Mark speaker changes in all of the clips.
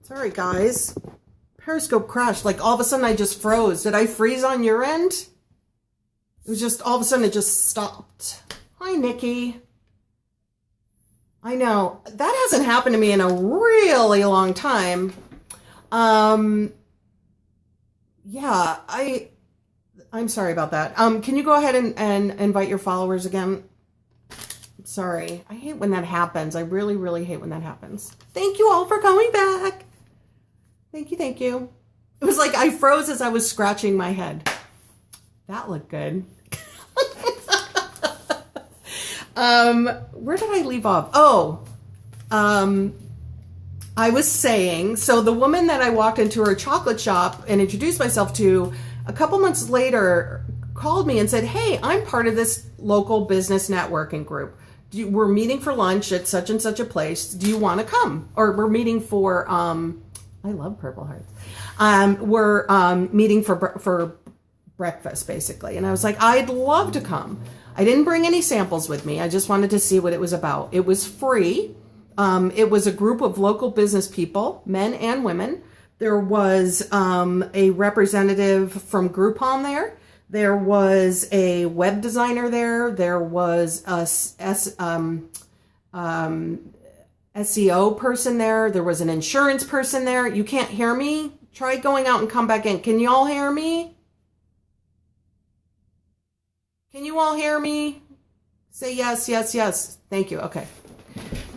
Speaker 1: Sorry, guys. Periscope crashed. Like, all of a sudden, I just froze. Did I freeze on your end? It was just, all of a sudden, it just stopped. Hi, Nikki. I know. That hasn't happened to me in a really long time. Yeah, I'm sorry about that. Can you go ahead and invite your followers again? Sorry. I hate when that happens. I really, really hate when that happens. Thank you all for coming back. Thank you, thank you. It was like I froze as I was scratching my head. That looked good. Where did I leave off? Oh, I was saying, so the woman that I walked into her chocolate shop and introduced myself to, a couple months later called me and said, hey, I'm part of this local business networking group. We're meeting for lunch at such and such a place. Do you want to come? Or we're meeting for, I love Purple Hearts. We're meeting for breakfast, basically. And I was like, I'd love to come. I didn't bring any samples with me. I just wanted to see what it was about. It was free. It was a group of local business people, men and women. There was a representative from Groupon there. There was a web designer there. There was a SEO person there. There was an insurance person there. You can't hear me? Try going out and come back in. Can you all hear me? Can you all hear me? Say yes, yes, yes. Thank you. Okay.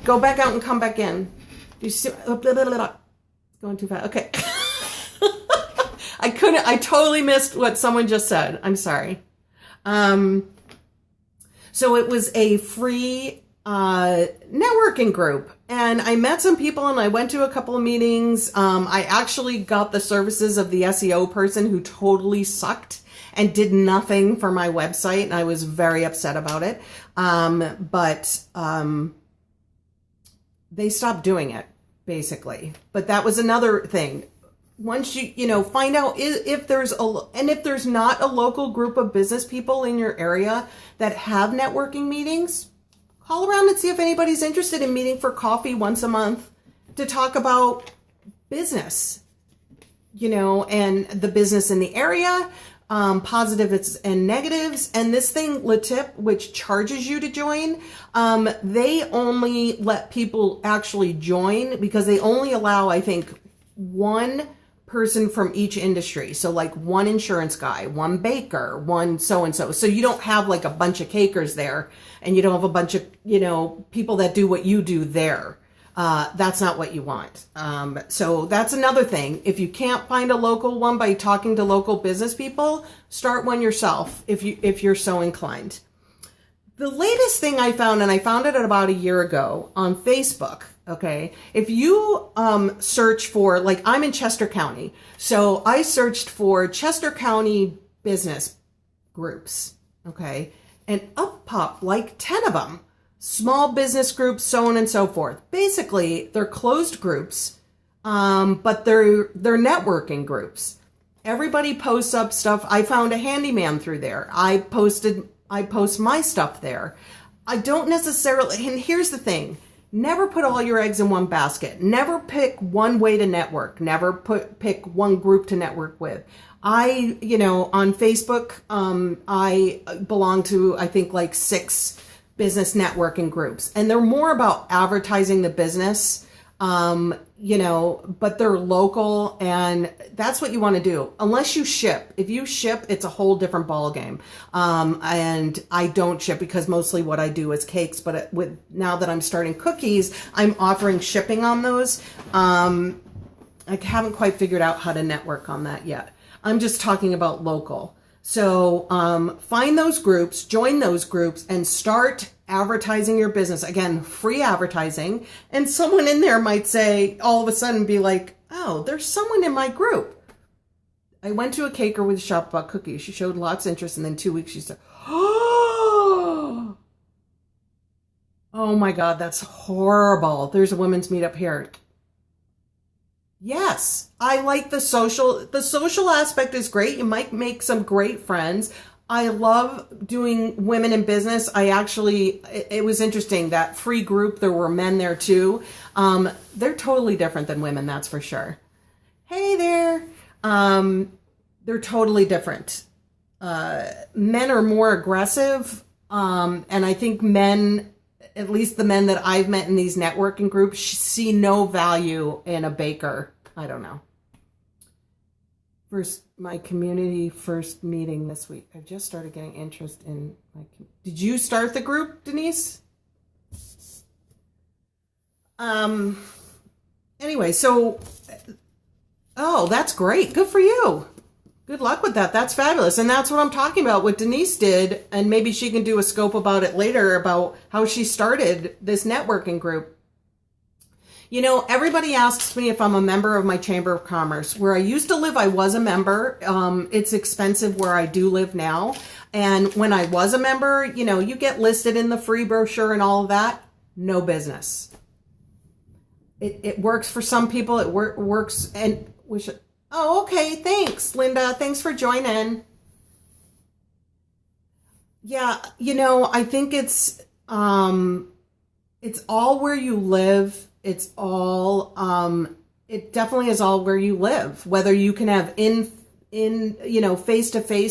Speaker 1: Go back out and come back in. You see, going too fast. Okay. I totally missed what someone just said. I'm sorry. So it was a free networking group, and I met some people and I went to a couple of meetings. I actually got the services of the SEO person who totally sucked and did nothing for my website, and I was very upset about it. But they stopped doing it, basically. But that was another thing. Once you find out if there's not a local group of business people in your area that have networking meetings, call around and see if anybody's interested in meeting for coffee once a month to talk about business, and the business in the area, positives and negatives. And this thing, Latip, which charges you to join, they only let people actually join because they only allow, I think, one person from each industry. So like one insurance guy, one baker, one so-and-so. So you don't have like a bunch of cakers there, and you don't have a bunch of, people that do what you do there. That's not what you want. So that's another thing. If you can't find a local one by talking to local business people, start one yourself if you're so inclined. The latest thing I found, and I found it about a year ago on Facebook. Okay. If you search for, like, I'm in Chester County, so I searched for Chester County business groups. Okay. And up popped like 10 of them. Small business groups, so on and so forth. Basically, they're closed groups, but they're networking groups. Everybody posts up stuff. I found a handyman through there. I post my stuff there. I don't necessarily, and here's the thing, never put all your eggs in one basket. Never pick one way to network. Never pick one group to network with. On Facebook, I belong to, I think, like 6 business networking groups, and they're more about advertising the business, but they're local, and that's what you want to do. Unless you ship. If you ship, it's a whole different ball game. And I don't ship because mostly what I do is cakes, but now that I'm starting cookies, I'm offering shipping on those. I haven't quite figured out how to network on that yet. I'm just talking about local. So find those groups, join those groups, and start advertising your business. Again, free advertising. And someone in there might say, all of a sudden be like, oh, there's someone in my group. I went to a caker with Shop About Cookies. She showed lots of interest, and then 2 weeks she said, oh my God, that's horrible. There's a women's meetup here. Yes, I like the social aspect is great. You might make some great friends. I love doing women in business. It was interesting, that free group, there were men there too. They're totally different than women, that's for sure. Hey there. They're totally different. Men are more aggressive. And I think men, at least the men that I've met in these networking groups, see no value in a baker. I don't know. My community first meeting this week. I've just started getting interest in did you start the group, Denise? Anyway, so, oh, that's great. Good for you. Good luck with that. That's fabulous. And that's what I'm talking about, what Denise did. And maybe she can do a scope about it later, about how she started this networking group. You know, everybody asks me if I'm a member of my Chamber of Commerce. Where I used to live, I was a member. It's expensive where I do live now. And when I was a member, you know, you get listed in the free brochure and all of that. No business. It works for some people. It works. And oh, okay. Thanks, Linda. Thanks for joining. Yeah, you know, I think it's all where you live. It's all, it definitely is all where you live, whether you can have face-to-face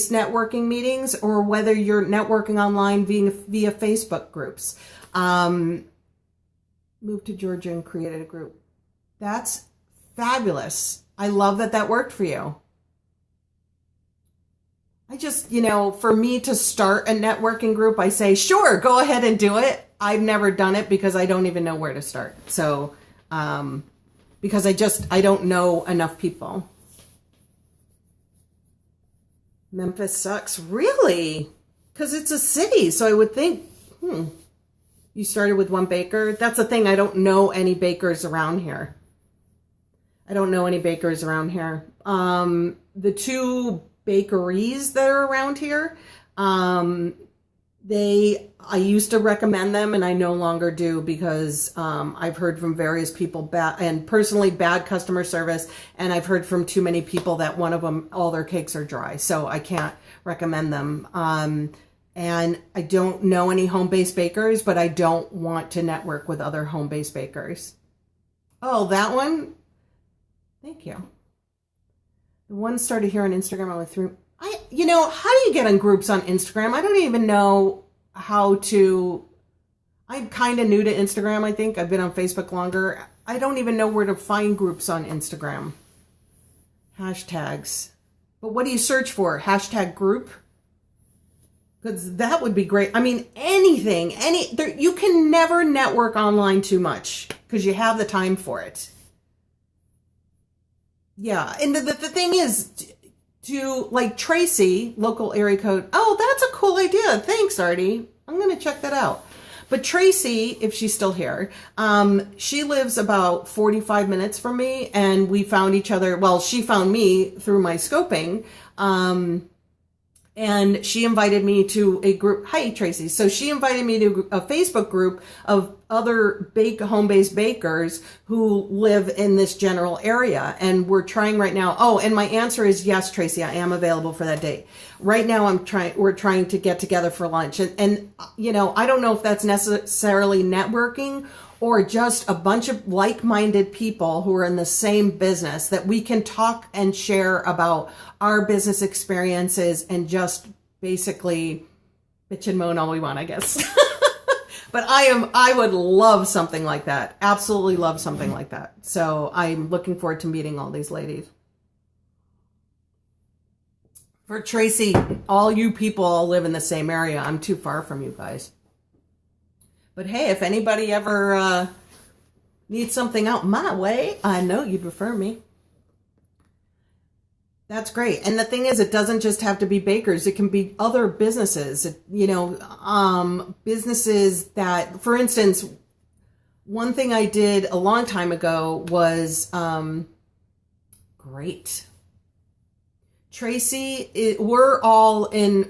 Speaker 1: networking meetings, or whether you're networking online via Facebook groups. Moved to Georgia and created a group. That's fabulous. I love that worked for you. I just, for me to start a networking group, I say, sure, go ahead and do it. I've never done it because I don't even know where to start. So, because I don't know enough people. Memphis sucks. Really? Because it's a city. So I would think, you started with one baker. That's the thing. I don't know any bakers around here. The two bakeries that are around here, I used to recommend them, and I no longer do, because I've heard from various people bad customer service, and I've heard from too many people that one of them, all their cakes are dry, so I can't recommend them. And I don't know any home-based bakers, but I don't want to network with other home-based bakers. Oh, that one? Thank you. The one started here on Instagram. I went through. How do you get on groups on Instagram? I don't even know how to. I'm kind of new to Instagram, I think. I've been on Facebook longer. I don't even know where to find groups on Instagram. Hashtags. But what do you search for? Hashtag group? Because that would be great. I mean, anything. You can never network online too much because you have the time for it. Yeah. And the thing is, to like Tracy, local area code. Oh, that's a cool idea. Thanks, Artie. I'm going to check that out. But Tracy, if she's still here, she lives about 45 minutes from me, and we found each other. Well, she found me through my scoping. And she invited me to a group. Hi, Tracy. So she invited me to a Facebook group of other home-based bakers who live in this general area. And we're trying right now. Oh, and my answer is yes, Tracy, I am available for that date. Right now, we're trying to get together for lunch. And I don't know if that's necessarily networking or just a bunch of like-minded people who are in the same business that we can talk and share about our business experiences and just basically bitch and moan all we want, I guess. But I would love something like that. Absolutely love something like that. So I'm looking forward to meeting all these ladies. For Tracy, all you people all live in the same area. I'm too far from you guys. But hey, if anybody ever needs something out my way, I know you'd refer me. That's great. And the thing is, it doesn't just have to be bakers. It can be other businesses, businesses that, for instance, one thing I did a long time ago was, great. Tracy, we're all in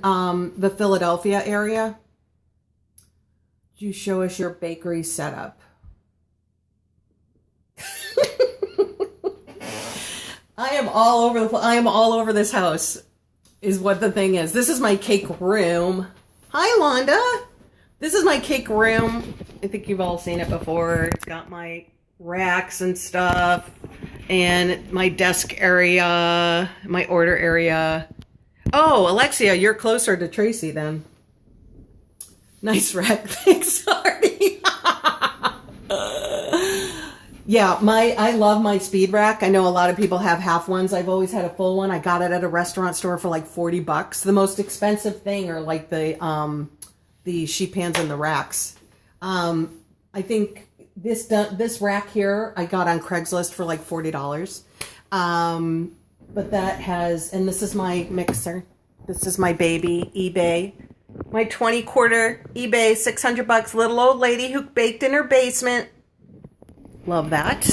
Speaker 1: the Philadelphia area. You show us your bakery setup. I am all over this house. is what the thing is. This is my cake room. Hi, Londa. This is my cake room. I think you've all seen it before. It's got my racks and stuff and my desk area, my order area. Oh, Alexia, you're closer to Tracy then. Nice rack. Thanks, Artie. Yeah, I love my speed rack. I know a lot of people have half ones. I've always had a full one. I got it at a restaurant store for like $40. The most expensive thing are like the sheet pans and the racks. I think this rack here I got on Craigslist for like $40. But that has, and this is my mixer. This is my baby eBay. My 20-quarter eBay, $600, little old lady who baked in her basement. Love that.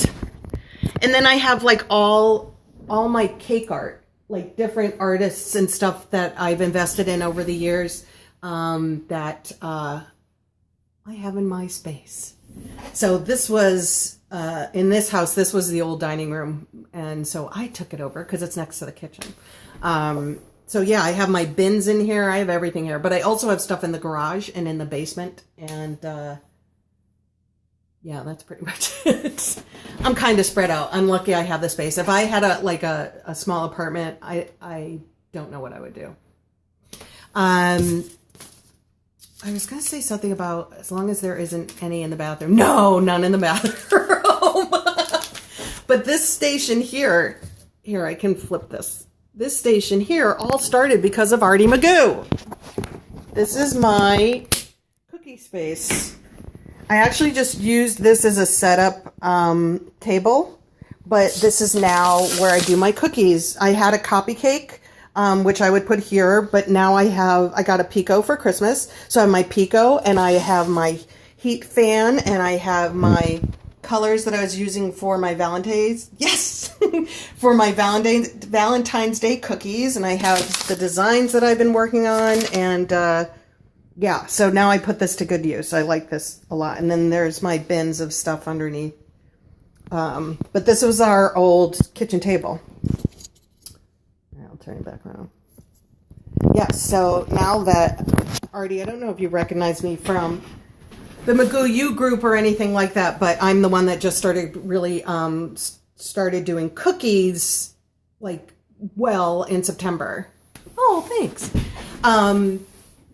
Speaker 1: And then I have like all my cake art, like different artists and stuff that I've invested in over the years that I have in my space. So this was, in this house, this was the old dining room. And so I took it over because it's next to the kitchen. So yeah, I have my bins in here. I have everything here. But I also have stuff in the garage and in the basement. And yeah, that's pretty much it. I'm kind of spread out. I'm lucky I have the space. If I had a small apartment, I don't know what I would do. I was going to say something about as long as there isn't any in the bathroom. No, none in the bathroom. But this station here, I can flip this. This station here all started because of Artie Magoo. This is my cookie space. I actually just used this as a setup table, but this is now where I do my cookies. I had a copy cake, which I would put here, but now I got a Pico for Christmas. So I have my Pico and I have my heat fan and I have my colors that I was using for my Valentine's, yes, for my Valentine's Day cookies. And I have the designs that I've been working on and, yeah, so now I put this to good use. I like this a lot. And then there's my bins of stuff underneath. But this was our old kitchen table. I'll turn it back around. Yeah, so now that, Artie, I don't know if you recognize me from the Magoo U group or anything like that, but I'm the one that just started really started doing cookies, like, well, in September. Oh, thanks.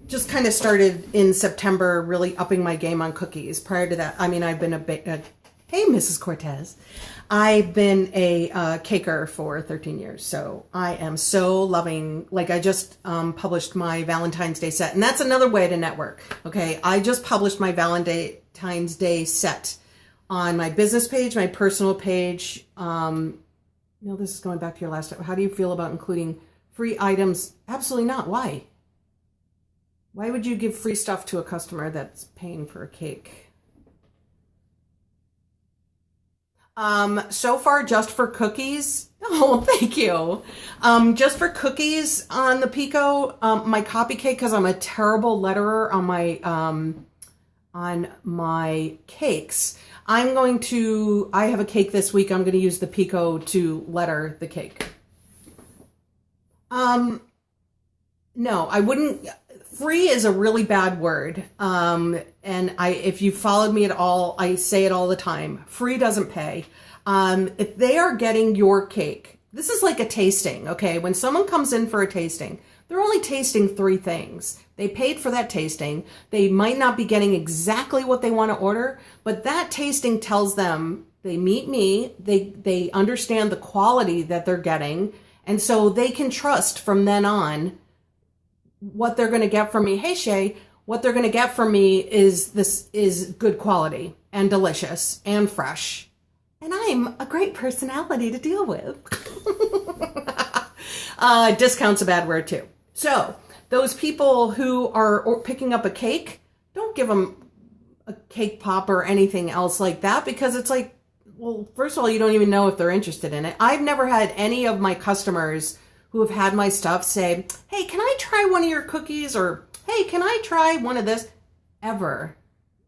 Speaker 1: Just kind of started in September, really upping my game on cookies. Prior to that, I mean, I've been hey, Mrs. Cortez. I've been a caker for 13 years, so I am so loving, like I just published my Valentine's Day set, and that's another way to network, okay? I just published my Valentine's Day set on my business page, my personal page. No, this is going back to your last time. How do you feel about including free items? Absolutely not. Why? Why would you give free stuff to a customer that's paying for a cake? So far, just for cookies. Oh, thank you. Just for cookies on the Pico, my copy cake, because I'm a terrible letterer on my cakes. I have a cake this week. I'm going to use the Pico to letter the cake. No, I wouldn't. Free is a really bad word. And if you followed me at all, I say it all the time. Free doesn't pay. If they are getting your cake, this is like a tasting, okay? When someone comes in for a tasting, they're only tasting 3 things. They paid for that tasting. They might not be getting exactly what they want to order, but that tasting tells them they meet me, they understand the quality that they're getting, and so they can trust from then on what they're going to get from me. Hey, Shay, what they're going to get from me is good quality and delicious and fresh. And I'm a great personality to deal with. Discount's a bad word too. So those people who are picking up a cake, don't give them a cake pop or anything else like that, because it's like, well, first of all, you don't even know if they're interested in it. I've never had any of my customers who have had my stuff say, hey, can I try one of your cookies? Or, hey, can I try one of this? Ever.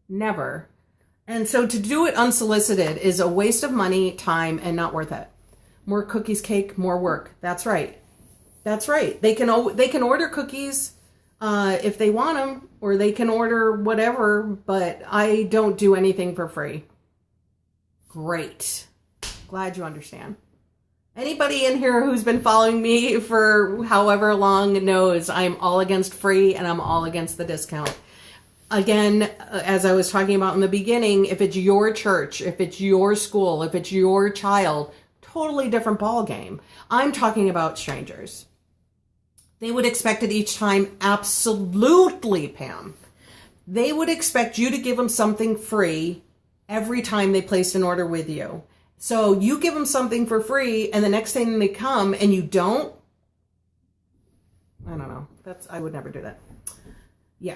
Speaker 1: Never. And so to do it unsolicited is a waste of money, time, and not worth it. More cookies, cake, more work. That's right. That's right. They can order cookies if they want them, or they can order whatever, but I don't do anything for free. Great. Glad you understand. Anybody in here who's been following me for however long knows I'm all against free and I'm all against the discount. Again, as I was talking about in the beginning, if it's your church, if it's your school, if it's your child, totally different ball game. I'm talking about strangers. They would expect it each time. Absolutely, Pam. They would expect you to give them something free every time they placed an order with you. So you give them something for free, and the next time they come and you don't, I don't know. I would never do that. Yeah.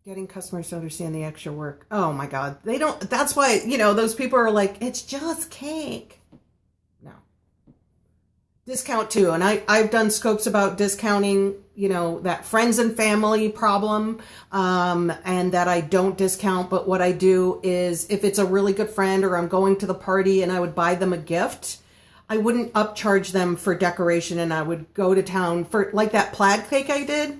Speaker 1: Getting customers to understand the extra work. Oh my God. They don't, that's why, those people are like, it's just cake. No. Discount too. And I've done scopes about discounting, that friends and family problem, and that I don't discount. But what I do is if it's a really good friend or I'm going to the party and I would buy them a gift, I wouldn't upcharge them for decoration, and I would go to town for like that plaid cake I did.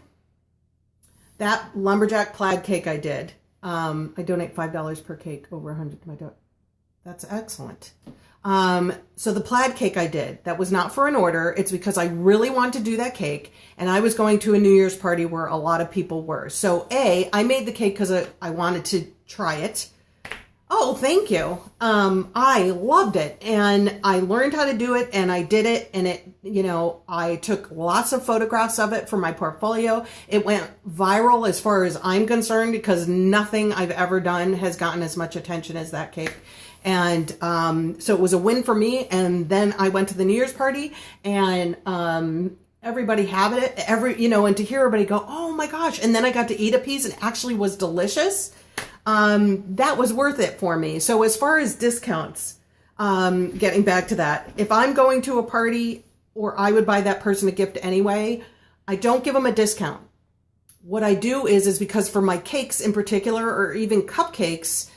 Speaker 1: That lumberjack plaid cake I did. I donate $5 per cake, over 100 to my daughter. That's excellent. So the plaid cake I did, that was not for an order. It's because I really wanted to do that cake, and I was going to a New Year's party where a lot of people were. So I made the cake because I wanted to try it. Oh, thank you. I loved it, and I learned how to do it, and I did it, and I took lots of photographs of it for my portfolio. It went viral as far as I'm concerned, because nothing I've ever done has gotten as much attention as that cake. And so it was a win for me. And then I went to the New Year's party, and everybody had it, and to hear everybody go, oh my gosh. And then I got to eat a piece, and it actually was delicious. That was worth it for me. So as far as discounts, getting back to that, if I'm going to a party, or I would buy that person a gift anyway, I don't give them a discount. What I do is because for my cakes in particular, or even cupcakes,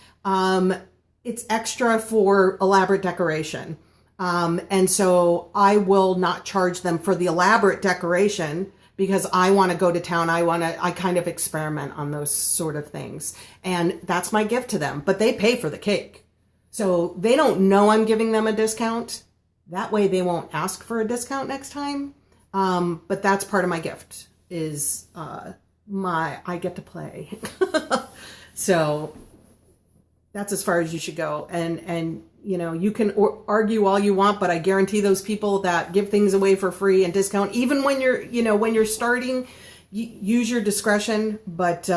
Speaker 1: it's extra for elaborate decoration. And so I will not charge them for the elaborate decoration, because I want to go to town. I kind of experiment on those sort of things. And that's my gift to them, but they pay for the cake. So they don't know I'm giving them a discount. That way they won't ask for a discount next time. But that's part of my gift is, I get to play. So that's as far as you should go. And you can argue all you want, but I guarantee those people that give things away for free and discount, even when you're starting, use your discretion, but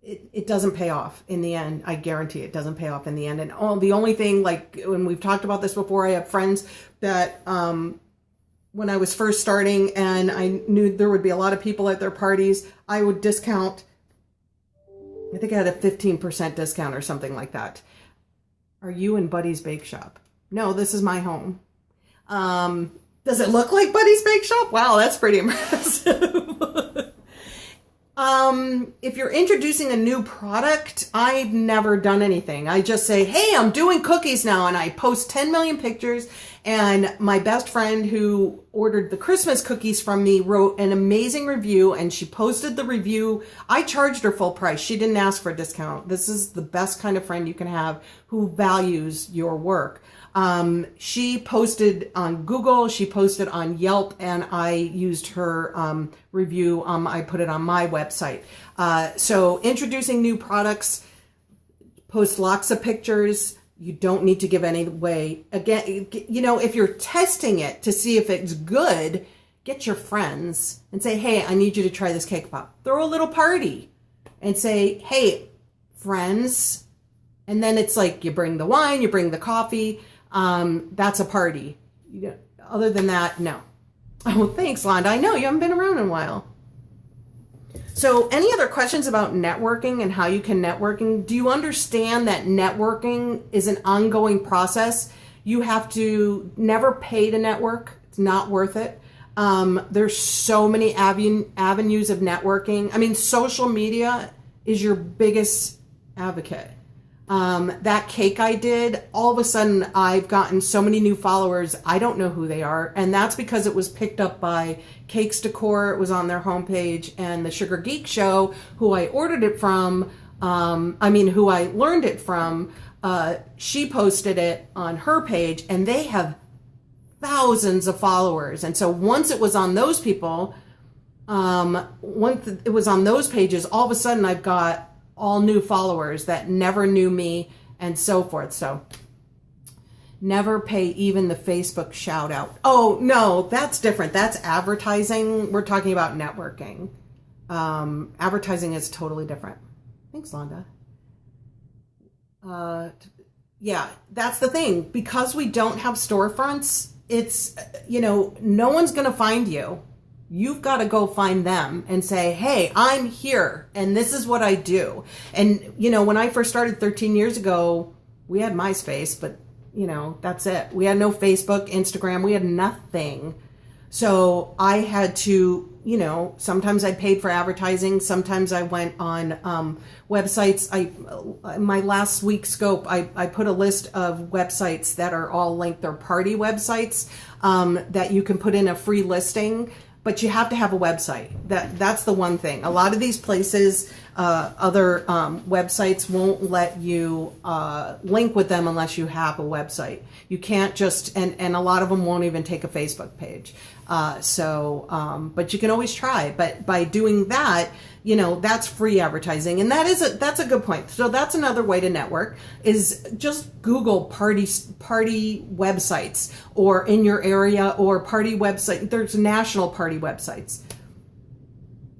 Speaker 1: it doesn't pay off in the end. I guarantee it doesn't pay off in the end. And the only thing, like when we've talked about this before, I have friends that when I was first starting and I knew there would be a lot of people at their parties, I would discount. I think I had a 15% discount or something like that. Are you in Buddy's Bake Shop? No, this is my home. Does it look like Buddy's Bake Shop? Wow, that's pretty impressive. If you're introducing a new product, I've never done anything. I just say, hey, I'm doing cookies now, and I post 10 million pictures. And my best friend who ordered the Christmas cookies from me wrote an amazing review, and she posted the review. I charged her full price. She didn't ask for a discount. This is the best kind of friend you can have who values your work. She posted on Google, she posted on Yelp, and I used her review. I put it on my website. So introducing new products, post lots of pictures. You don't need to give any away. Again, if you're testing it to see if it's good, get your friends and say, hey, I need you to try this cake pop. Throw a little party and say, hey, friends. And then it's like you bring the wine, you bring the coffee. That's a party. Other than that, no. Oh, thanks, Londa. I know you haven't been around in a while. So any other questions about networking and how you can networking? Do you understand that networking is an ongoing process? You have to never pay to network. It's not worth it. There's so many avenues of networking. I mean, social media is your biggest advocate. That cake I did, all of a sudden I've gotten so many new followers. I don't know who they are. And that's because it was picked up by Cakes Decor. It was on their homepage, and the Sugar Geek Show, who I ordered it from, who I learned it from, she posted it on her page, and they have thousands of followers. And so once it was on those people, once it was on those pages, all of a sudden I've got all new followers that never knew me and so forth. So never pay even the Facebook shout out. Oh no, that's different. That's advertising. We're talking about networking. Advertising is totally different. Thanks, Londa. Yeah, that's the thing. Because we don't have storefronts, it's, no one's going to find you. You've got to go find them and say, hey, I'm here and this is what I do. And, when I first started 13 years ago, we had MySpace, but, that's it. We had no Facebook, Instagram. We had nothing. So I had to, sometimes I paid for advertising. Sometimes I went on websites. My last week's scope, I put a list of websites that are all linked. They're party websites that you can put in a free listing. But you have to have a website. That's the one thing. A lot of these places, other websites won't let you link with them unless you have a website. You can't just, and a lot of them won't even take a Facebook page. But you can always try. But by doing that, that's free advertising. And that's a good point. So that's another way to network, is just Google party websites, or in your area, or party website. There's national party websites.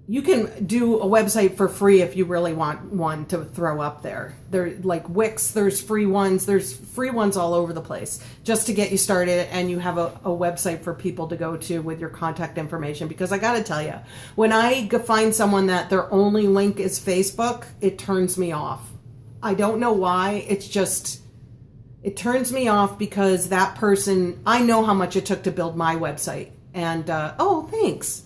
Speaker 1: You can do a website for free if you really want one to throw up there. They're like Wix, there's free ones. There's free ones all over the place just to get you started, and you have a website for people to go to with your contact information. Because I got to tell you, when I find someone that their only link is Facebook, it turns me off. I don't know why. It's just, it turns me off because that person, I know how much it took to build my website. And, oh, thanks.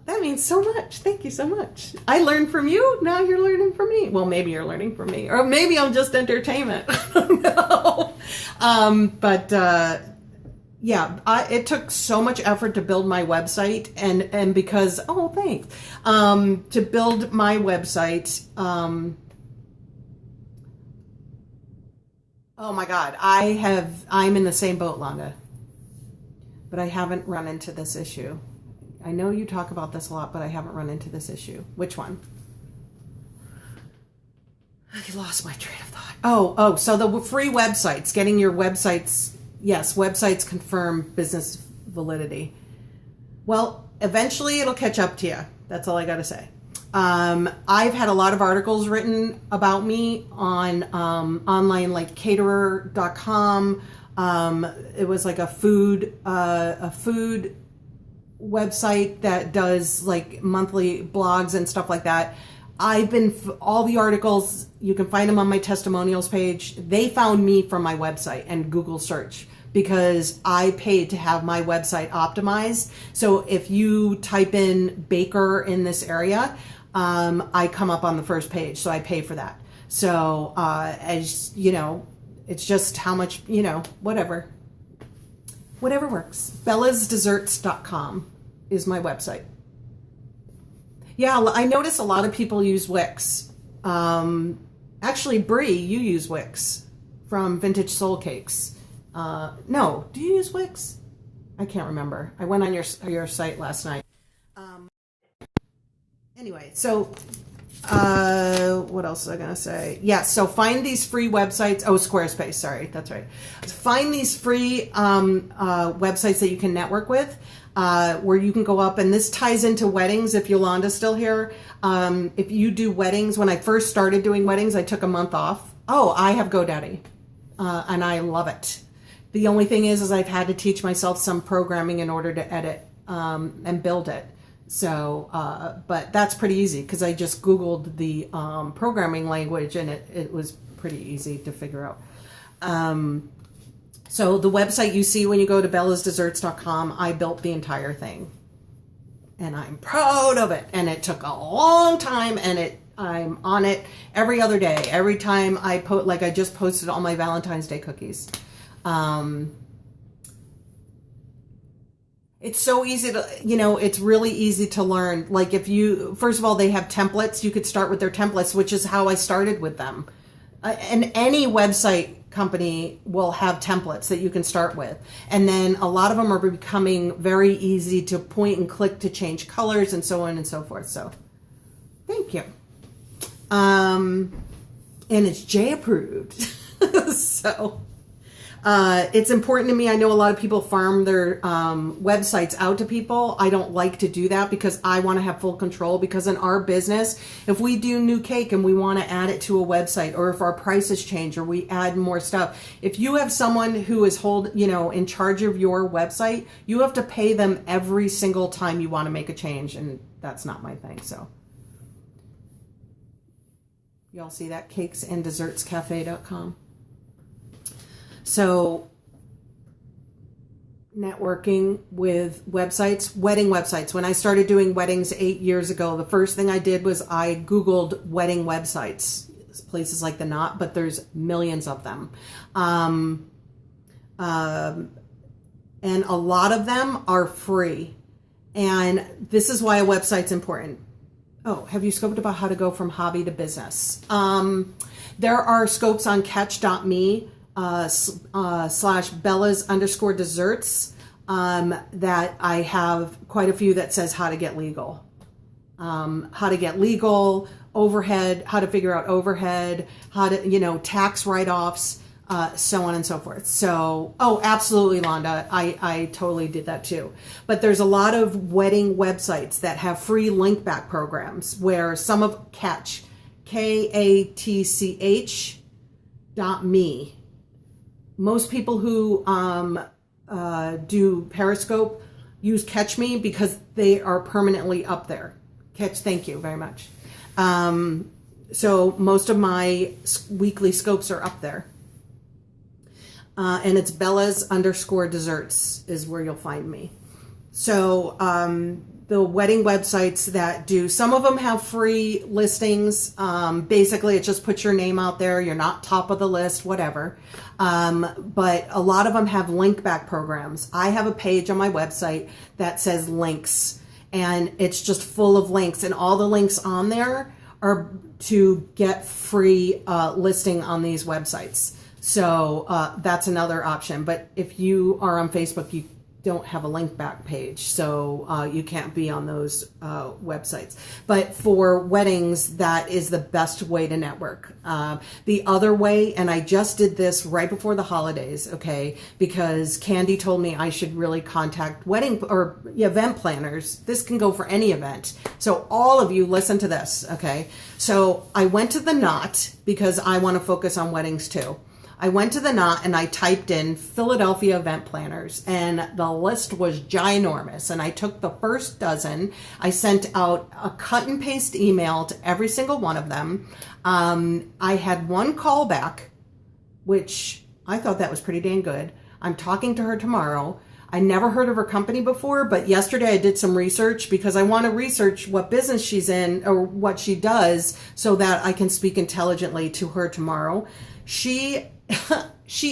Speaker 1: That means so much. Thank you so much. I learned from you. Now you're learning from me. Well, maybe you're learning from me, or maybe I'm just entertainment. I don't know. It took so much effort to build my website, and because, oh, thanks, to build my website. Oh my God, I'm in the same boat, Londa, but I haven't run into this issue. I know you talk about this a lot, but I haven't run into this issue. Which one? I lost my train of thought. So the free websites, getting your websites, yes, websites confirm business validity. Well, eventually it'll catch up to you. That's all I got to say. I've had a lot of articles written about me on online, like caterer.com. It was like a food website that does like monthly blogs and stuff like that. All the articles, you can find them on my testimonials page. They found me from my website and Google search, because I paid to have my website optimized. So if you type in baker in this area, I come up on the first page. So I pay for that. So, as you know, it's just how much, whatever works. bellasdesserts.com is my website. Yeah, I notice a lot of people use Wix. Actually, Brie, you use Wix from Vintage Soul Cakes. No, do you use Wix? I can't remember. I went on your site last night. Anyway, so what else was I going to say? Yeah, so find these free websites. Oh, Squarespace, sorry, that's right. Find these free websites that you can network with, where you can go up, and this ties into weddings if Yolanda's still here. If you do weddings, when I first started doing weddings, I took a month off. Oh, I have GoDaddy, and I love it. The only thing is I've had to teach myself some programming in order to edit and build it. So, but that's pretty easy because I just Googled the programming language, and it was pretty easy to figure out. So the website you see when you go to bellasdesserts.com, I built the entire thing. And I'm proud of it. And it took a long time, and I'm on it every other day. Every time I post, like I just posted all my Valentine's Day cookies. It's so easy to, it's really easy to learn. Like if you, first of all, they have templates. You could start with their templates, which is how I started with them. And any website company will have templates that you can start with. And then a lot of them are becoming very easy to point and click to change colors and so on and so forth. So thank you. And it's J approved. So it's important to me. I know a lot of people farm their websites out to people. I don't like to do that because I want to have full control, because in our business, if we do new cake and we want to add it to a website, or if our prices change or we add more stuff, if you have someone who is in charge of your website, you have to pay them every single time you want to make a change. And that's not my thing. So y'all see that? cakesanddesertscafe.com. So networking with websites, wedding websites. When I started doing weddings 8 years ago, the first thing I did was I Googled wedding websites, places like The Knot, but there's millions of them. And a lot of them are free. And this is why a website's important. Oh, have you scoped about how to go from hobby to business? There are scopes on catch.me. /Bellas_desserts that I have quite a few that says how to get legal. How to get legal, overhead, how to figure out overhead, how to, tax write-offs, so on and so forth. So, oh, absolutely, Londa. I totally did that too. But there's a lot of wedding websites that have free link back programs where some of Catch, KATCH.me. Most people who do Periscope use Catch Me because they are permanently up there. Catch, thank you very much. So most of my weekly scopes are up there. And it's Bellas_desserts is where you'll find me. So the wedding websites that do, some of them have free listings. Basically, it just puts your name out there. You're not top of the list, whatever. But a lot of them have link back programs. I have a page on my website that says links, and it's just full of links, and all the links on there are to get free listing on these websites. So that's another option. But if you are on Facebook, you don't have a link back page, so you can't be on those websites. But for weddings, that is the best way to network. The other way, and I just did this right before the holidays, okay, because Candy told me I should really contact wedding or event planners. This can go for any event. So all of you listen to this, okay? So I went to The Knot because I want to focus on weddings too. I went to The Knot and I typed in Philadelphia event planners, and the list was ginormous. And I took the first dozen. I sent out a cut and paste email to every single one of them. I had one callback, which I thought that was pretty dang good. I'm talking to her tomorrow. I never heard of her company before, but yesterday I did some research because I want to research what business she's in or what she does so that I can speak intelligently to her tomorrow. She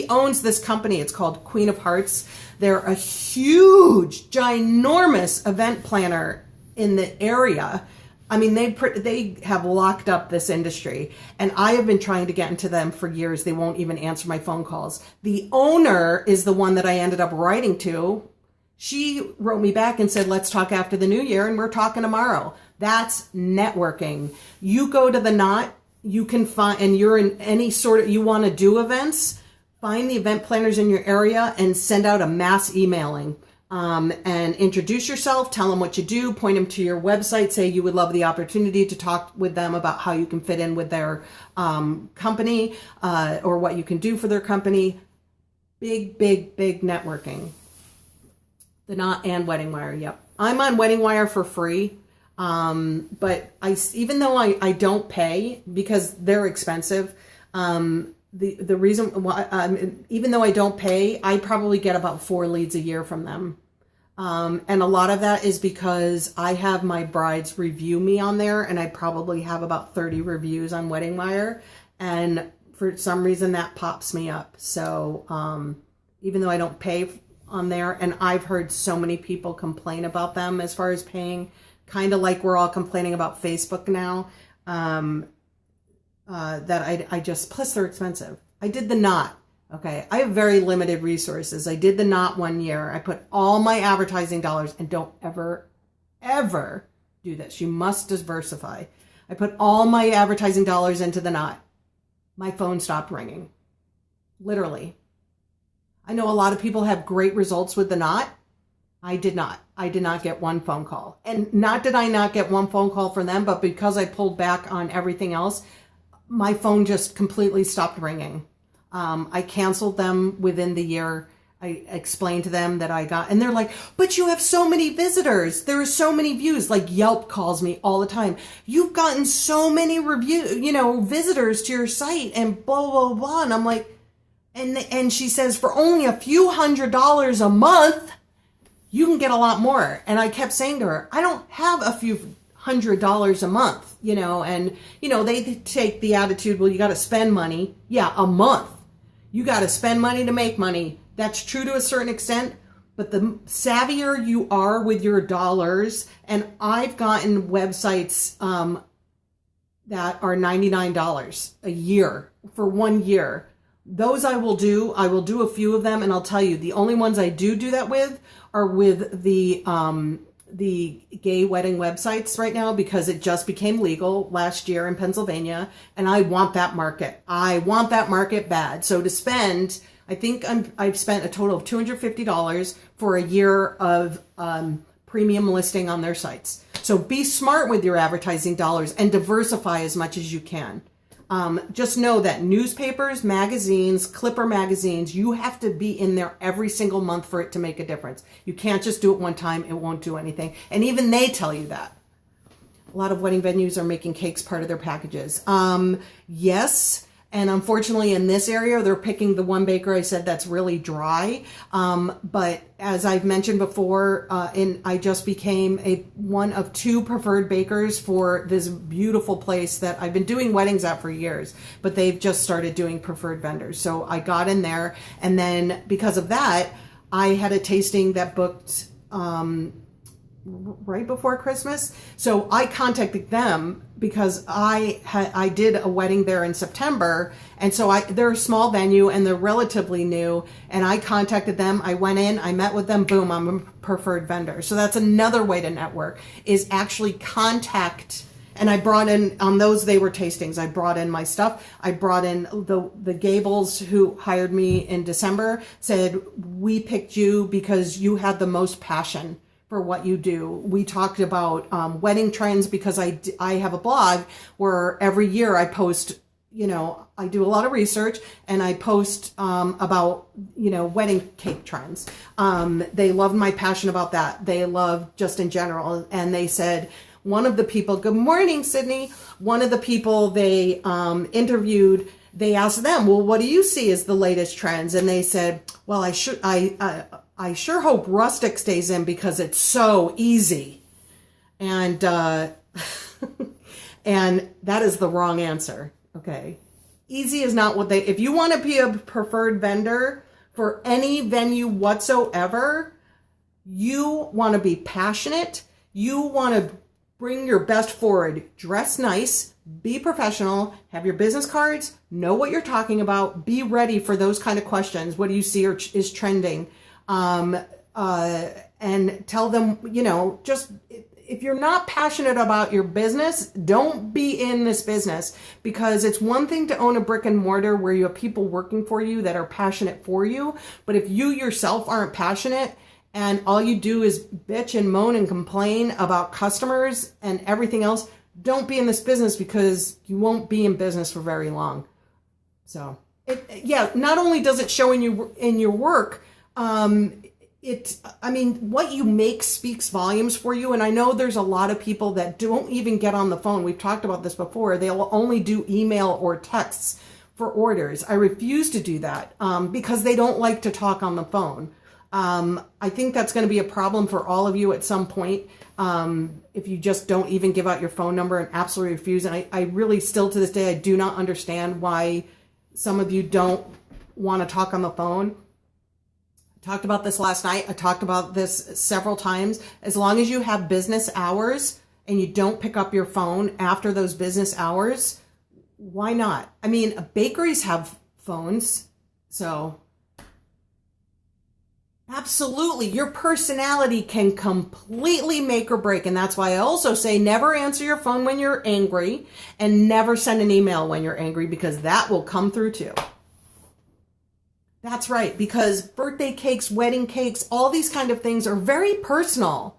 Speaker 1: owns this company. It's called Queen of Hearts. They're a huge, ginormous event planner in the area. I mean, they have locked up this industry, and I have been trying to get into them for years. They won't even answer my phone calls. The owner is the one that I ended up writing to. She wrote me back and said, let's talk after the new year, and we're talking tomorrow. That's networking. You go to The Knot. You can find, and you're in any sort of, you want to do events, find the event planners in your area and send out a mass emailing, and introduce yourself, tell them what you do, point them to your website, say you would love the opportunity to talk with them about how you can fit in with their company, or what you can do for their company. Big, big, big networking. The Knot and Wedding Wire. Yep. I'm on Wedding Wire for free. But even though I don't pay because they're expensive, the reason why, even though I don't pay, I probably get about 4 leads a year from them. And a lot of that is because I have my brides review me on there, and I probably have about 30 reviews on Wedding Wire. And for some reason that pops me up. So even though I don't pay on there, and I've heard so many people complain about them as far as paying, kind of like we're all complaining about Facebook now, that I just, plus they're expensive. I did the Knot. Okay, I have very limited resources. I did the Knot 1 year. I put all my advertising dollars, and don't ever, ever do this. You must diversify. I put all my advertising dollars into the Knot. My phone stopped ringing. Literally. I know a lot of people have great results with the Knot. I did not. I did not get one phone call. And not did I not get one phone call from them, but because I pulled back on everything else, my phone just completely stopped ringing. I canceled them within the year. I explained to them that I got, and they're like, but you have so many visitors. There are so many views. Like Yelp calls me all the time. You've gotten so many visitors to your site and blah, blah, blah. And I'm like, and she says, for only a few $100s a month, you can get a lot more. And I kept saying to her, I don't have a few $100 a month, and, they take the attitude, well, you got to spend money. Yeah, a month. You got to spend money to make money. That's true to a certain extent, but the savvier you are with your dollars, and I've gotten websites that are $99 a year for 1 year. Those I will do. I will do a few of them, and I'll tell you, the only ones I do that with are with the gay wedding websites right now, because it just became legal last year in Pennsylvania, and I want that market. I want that market bad. So to spend, I think I've spent a total of $250 for a year of premium listing on their sites. So be smart with your advertising dollars and diversify as much as you can. Just know that newspapers, magazines, Clipper magazines, you have to be in there every single month for it to make a difference. You can't just do it one time. It won't do anything. And even they tell you that. A lot of wedding venues are making cakes part of their packages. Yes. And unfortunately in this area, they're picking the one baker I said that's really dry. But as I've mentioned before, I just became one of 2 preferred bakers for this beautiful place that I've been doing weddings at for years, but they've just started doing preferred vendors. So I got in there, and then because of that, I had a tasting that booked, right before Christmas. So I contacted them because I did a wedding there in September. And so they're a small venue and they're relatively new. And I contacted them. I went in, I met with them. Boom, I'm a preferred vendor. So that's another way to network, is actually contact. And I brought in, on those, they were tastings. I brought in my stuff. I brought in the Gables, who hired me in December, said, we picked you because you had the most passion for what you do. We talked about wedding trends, because I have a blog where every year I post, I do a lot of research, and I post about, wedding cake trends. They loved my passion about that. They love just in general. And they said, one of the people, good morning, Sydney. One of the people they interviewed, they asked them, well, what do you see as the latest trends? And they said, well, I sure hope rustic stays in because it's so easy. And and that is the wrong answer. Okay. Easy is not what if you want to be a preferred vendor for any venue whatsoever, you want to be passionate. You want to bring your best forward. Dress nice, be professional, have your business cards, know what you're talking about, be ready for those kind of questions. What do you see is trending? And tell them, just if you're not passionate about your business, don't be in this business, because it's one thing to own a brick and mortar where you have people working for you that are passionate for you. But if you yourself aren't passionate and all you do is bitch and moan and complain about customers and everything else, don't be in this business, because you won't be in business for very long. So not only does it show in your work, what you make speaks volumes for you. And I know there's a lot of people that don't even get on the phone. We've talked about this before. They'll only do email or texts for orders. I refuse to do that because they don't like to talk on the phone. I think that's going to be a problem for all of you at some point. If you just don't even give out your phone number and absolutely refuse. And I really still to this day, I do not understand why some of you don't want to talk on the phone. I talked about this last night. I talked about this several times. As long as you have business hours and you don't pick up your phone after those business hours, why not? I mean, bakeries have phones, so absolutely, your personality can completely make or break. And that's why I also say never answer your phone when you're angry and never send an email when you're angry, because that will come through too. That's right, because birthday cakes, wedding cakes, all these kind of things are very personal.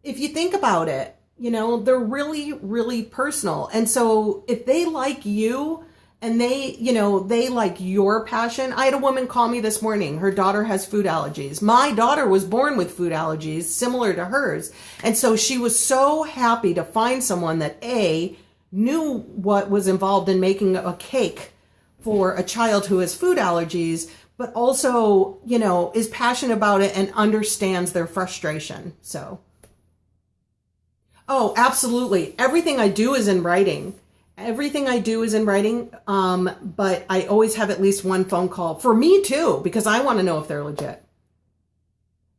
Speaker 1: If you think about it, you know, they're really, really personal. And so if they like you, and they, you know, they like your passion. I had a woman call me this morning. Her daughter has food allergies. My daughter was born with food allergies similar to hers. And so she was so happy to find someone that knew what was involved in making a cake for a child who has food allergies, but also, you know, is passionate about it and understands their frustration. So, oh, absolutely. Everything I do is in writing. Everything I do is in writing, but I always have at least one phone call for me too, because I want to know if they're legit.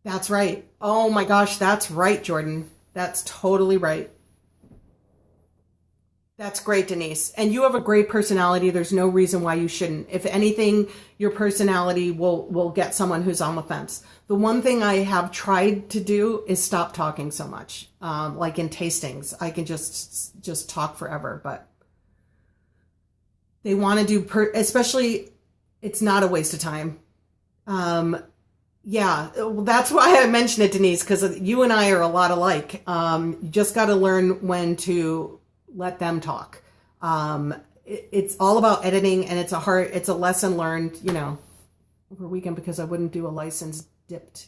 Speaker 1: That's right. Oh my gosh, that's right, Jordan. That's totally right. That's great, Denise. And you have a great personality. There's no reason why you shouldn't. If anything, your personality will get someone who's on the fence. The one thing I have tried to do is stop talking so much. Like in tastings, I can just talk forever, but they want to do, especially, it's not a waste of time. Yeah, well, that's why I mentioned it, Denise, because you and I are a lot alike. You just got to learn when to let them talk. It's all about editing, and it's a lesson learned, you know, over a weekend, because I wouldn't do a licensed dipped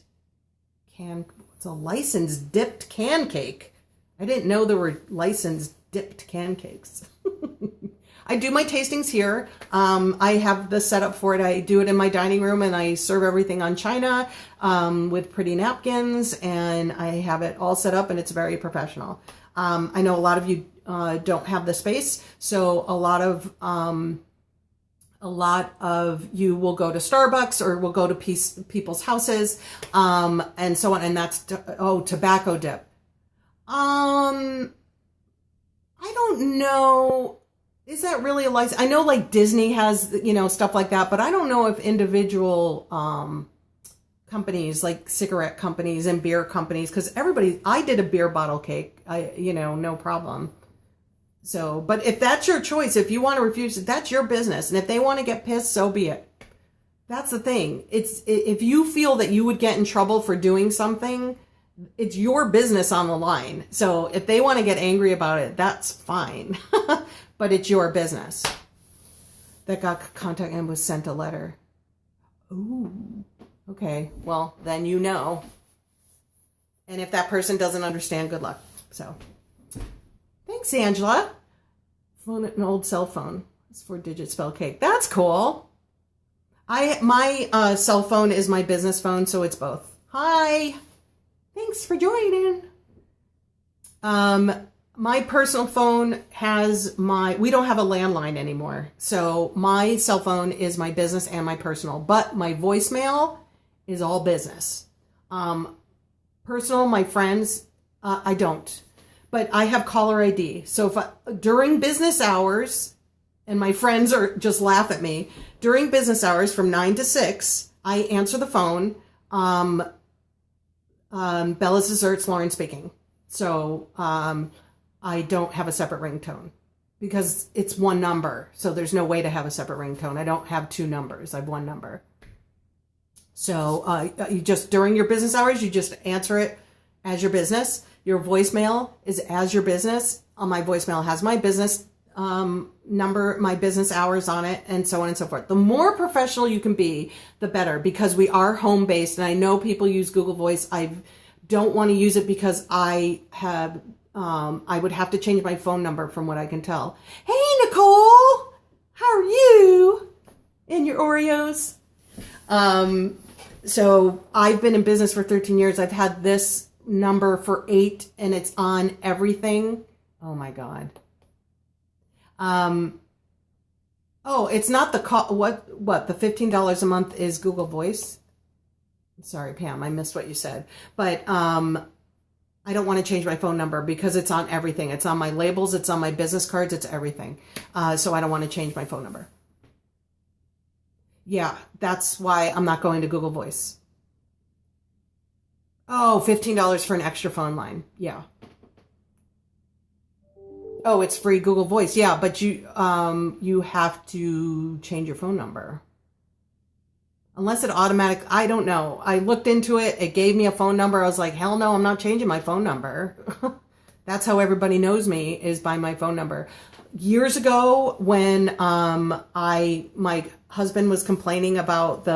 Speaker 1: can. It's a licensed dipped can cake. I didn't know there were licensed dipped can cakes. I do my tastings here. I have the setup for it. I do it in my dining room, and I serve everything on china with pretty napkins, and I have it all set up, and it's very professional. I know a lot of you don't have the space, so a lot of you will go to Starbucks or will go to people's houses, and so on. And that's tobacco dip. I don't know. Is that really a license? I know like Disney has, you know, stuff like that, but I don't know if individual companies like cigarette companies and beer companies, because I did a beer bottle cake, no problem. So, but if that's your choice, if you want to refuse it, that's your business. And if they want to get pissed, so be it. That's the thing. If you feel that you would get in trouble for doing something, it's your business on the line. So if they want to get angry about it, that's fine. But it's your business. That got contact and was sent a letter. Ooh. Okay. Well, then you know. And if that person doesn't understand, good luck. So, thanks, Angela. Phone, an old cell phone. It's 4-digit spell cake. That's cool. My cell phone is my business phone, so it's both. Hi. Thanks for joining. My personal phone we don't have a landline anymore. So my cell phone is my business and my personal, but my voicemail is all business. Personal, my friends, I don't, but I have caller ID. So during business hours, and my friends just laugh at me, during business hours from 9 to 6, I answer the phone. Bella's Desserts, Lauren speaking. So, I don't have a separate ringtone because it's one number. So there's no way to have a separate ringtone. I don't have two numbers. I have one number. So you just, during your business hours, you just answer it as your business. Your voicemail is as your business. My voicemail has my business number, my business hours on it, and so on and so forth. The more professional you can be, the better, because we are home-based. And I know people use Google Voice. I don't want to use it because I would have to change my phone number from what I can tell. Hey, Nicole, how are you? And your Oreos? So I've been in business for 13 years. I've had this number for 8 and it's on everything. Oh my God. Oh, it's not the what the $15 a month is Google Voice. Sorry, Pam, I missed what you said. But I don't want to change my phone number because it's on everything. It's on my labels, it's on my business cards, it's everything. So I don't want to change my phone number. Yeah, that's why I'm not going to Google Voice. Oh, $15 for an extra phone line. Yeah. Oh, it's free Google Voice. Yeah, but you have to change your phone number. Unless it automatic, I don't know. I looked into it. It gave me a phone number. I was like, hell no, I'm not changing my phone number. That's how everybody knows me, is by my phone number. Years ago, when my husband was complaining about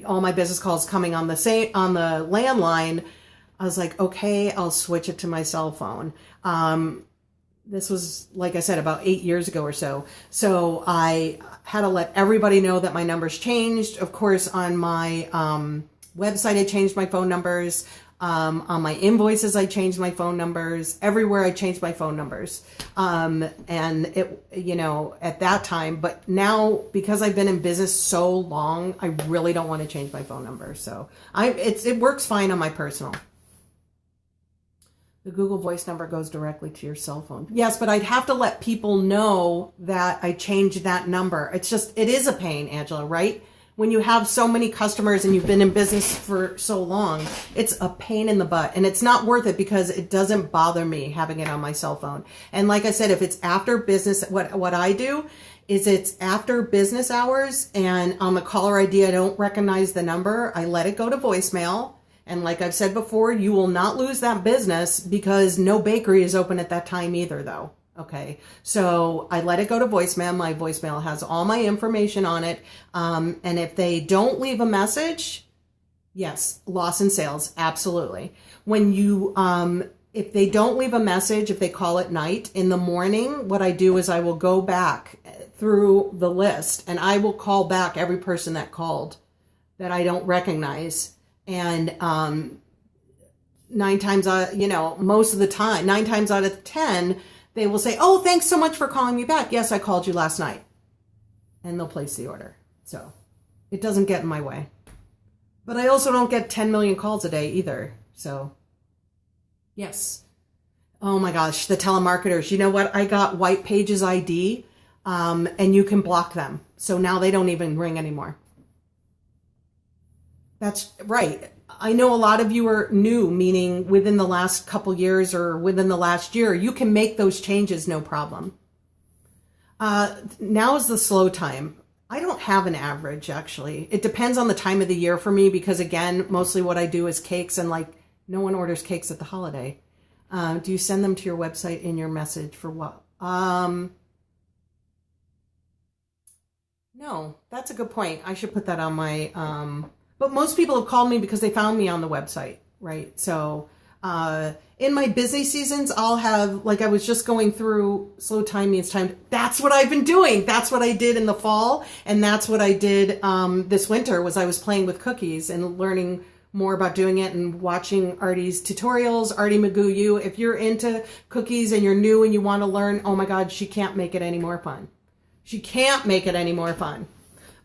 Speaker 1: all my business calls coming on the landline, I was like, okay, I'll switch it to my cell phone. This was, like I said, about 8 years ago or so. So I had to let everybody know that my numbers changed. Of course, on my website, I changed my phone numbers. On my invoices, I changed my phone numbers. Everywhere, I changed my phone numbers. And it, at that time, but now, because I've been in business so long, I really don't want to change my phone number. So it works fine on my personal. The Google Voice number goes directly to your cell phone. Yes, but I'd have to let people know that I changed that number. It is a pain, Angela, right? When you have so many customers and you've been in business for so long, it's a pain in the butt. And it's not worth it because it doesn't bother me having it on my cell phone. And like I said, if it's after business, what I do is it's after business hours and on the caller ID, I don't recognize the number. I let it go to voicemail. And like I've said before, you will not lose that business because no bakery is open at that time either, though. Okay. So I let it go to voicemail. My voicemail has all my information on it. And if they don't leave a message, yes, loss in sales. Absolutely. When you, if they don't leave a message, if they call at night, in the morning, what I do is I will go back through the list and I will call back every person that called that I don't recognize. And 9 times out, most of the time, 9 times out of 10, they will say, oh, thanks so much for calling me back. Yes, I called you last night. And they'll place the order. So it doesn't get in my way. But I also don't get 10 million calls a day either. So yes. Oh my gosh, the telemarketers. You know what? I got White Pages ID, and you can block them. So now they don't even ring anymore. That's right. I know a lot of you are new, meaning within the last couple years or within the last year. You can make those changes, no problem. Now is the slow time. I don't have an average, actually. It depends on the time of the year for me because, again, mostly what I do is cakes, and no one orders cakes at the holiday. Do you send them to your website in your message for what? No, that's a good point. I should put that on my... But most people have called me because they found me on the website, right? So in my busy seasons, I'll have, like I was just going through Slow Time Means Time. That's what I've been doing. That's what I did in the fall. And that's what I did this winter was I was playing with cookies and learning more about doing it and watching Artie's tutorials, Artie Magoo U. If you're into cookies and you're new and you want to learn, oh my God, she can't make it any more fun. She can't make it any more fun.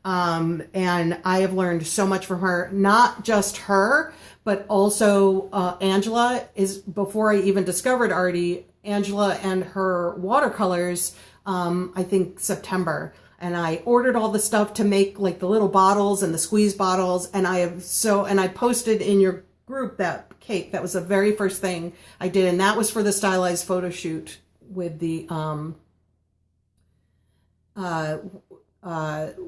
Speaker 1: And I have learned so much from her, not just her, but also Angela. Is before I even discovered Artie, Angela and her watercolors, I think September. And I ordered all the stuff to make like the little bottles and the squeeze bottles. And I posted in your group that cake. That was the very first thing I did. And that was for the stylized photo shoot with the,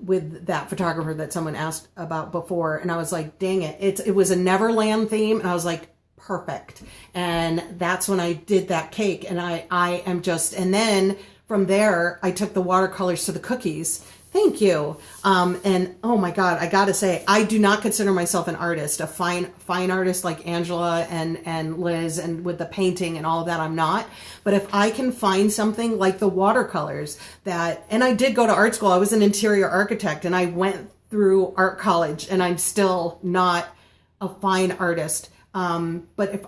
Speaker 1: with that photographer that someone asked about before. And I was like, dang it. It was a Neverland theme. And I was like, perfect. And that's when I did that cake. And I am just, and then from there, I took the watercolors to the cookies. Thank you. And oh my God, I gotta say, I do not consider myself an artist, a fine artist like Angela and Liz, and with the painting and all of that, I'm not. But if I can find something like the watercolors and I did go to art school, I was an interior architect, and I went through art college and I'm still not a fine artist. But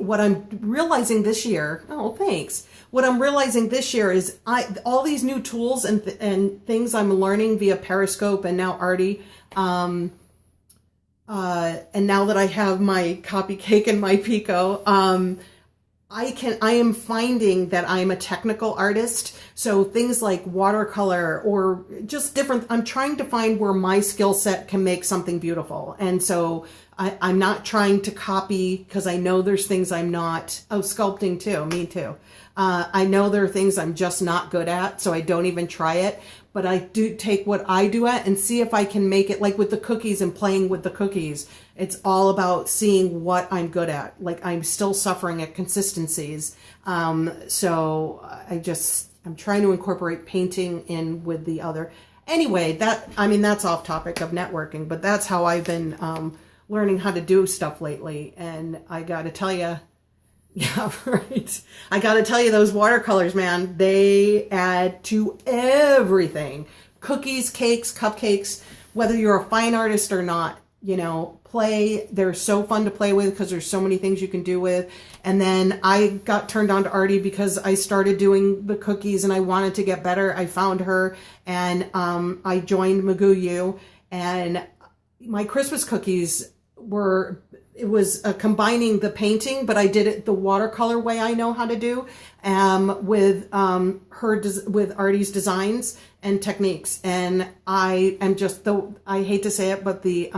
Speaker 1: what I'm realizing this year, oh, thanks. What I'm realizing this year is all these new tools and things I'm learning via Periscope and now Artie, and now that I have my copy cake and my Pico, I am finding that I'm a technical artist. So things like watercolor or just different, I'm trying to find where my skill set can make something beautiful. And so I'm not trying to copy because I know there's things I'm not, sculpting too, me too. I know there are things I'm just not good at, so I don't even try it. But I do take what I do at and see if I can make it, like with the cookies and playing with the cookies. It's all about seeing what I'm good at. Like I'm still suffering at consistencies. So I'm trying to incorporate painting in with the other. Anyway, that's off topic of networking, but that's how I've been learning how to do stuff lately. And I got to tell you, yeah, right. I got to tell you, those watercolors, man, they add to everything. Cookies, cakes, cupcakes, whether you're a fine artist or not, they're so fun to play with because there's so many things you can do with. And then I got turned on to Artie because I started doing the cookies and I wanted to get better. I found her and I joined Magoo U, and my Christmas cookies it was combining the painting, but I did it the watercolor way I know how to do, with Artie's designs and techniques. And I am I hate to say it, but the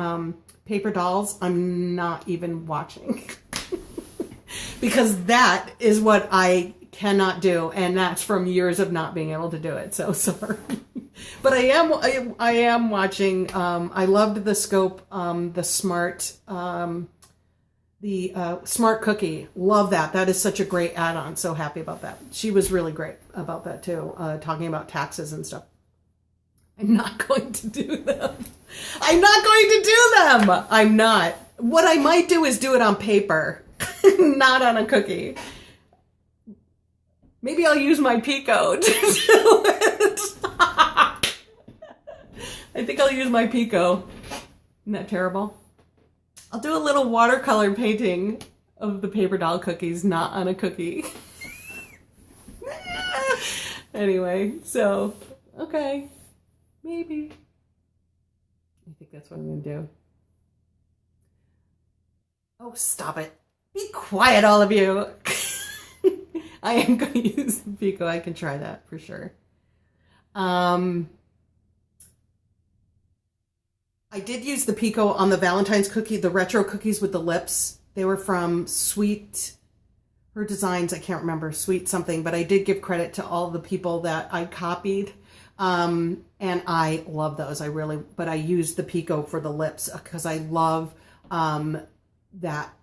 Speaker 1: paper dolls, I'm not even watching because that is what I cannot do. And that's from years of not being able to do it. So sorry. But I am watching. I loved the scope, the smart, smart cookie. Love that. That is such a great add-on. So happy about that. She was really great about that too. Talking about taxes and stuff. I'm not going to do them. I'm not going to do them. I'm not. What I might do is do it on paper, not on a cookie. Maybe I'll use my Pico to do it. I think I'll use my Pico. Isn't that terrible? I'll do a little watercolor painting of the paper doll cookies, not on a cookie. Anyway, so, okay. Maybe. I think that's what I'm going to do. Oh, stop it. Be quiet, all of you. I am going to use the Pico. I can try that for sure. I did use the Pico on the Valentine's cookie, the retro cookies with the lips. They were from Sweet, her designs, I can't remember, Sweet something, but I did give credit to all the people that I copied. And I love those. But I used the Pico for the lips because I love that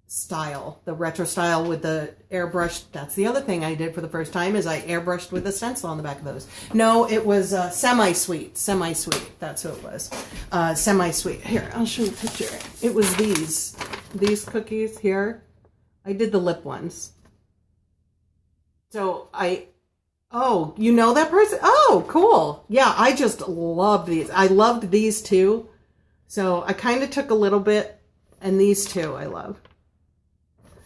Speaker 1: style, the retro style with the airbrush. That's the other thing I did for the first time is I airbrushed with a stencil on the back of those. No, it was semi-sweet. That's who it was. Semi-sweet. Here, I'll show you a picture. It was these cookies here. I did the lip ones. So oh, you know that person? Oh, cool. Yeah, I just loved these. I loved these too. So I kind of took a little bit, and these two I love.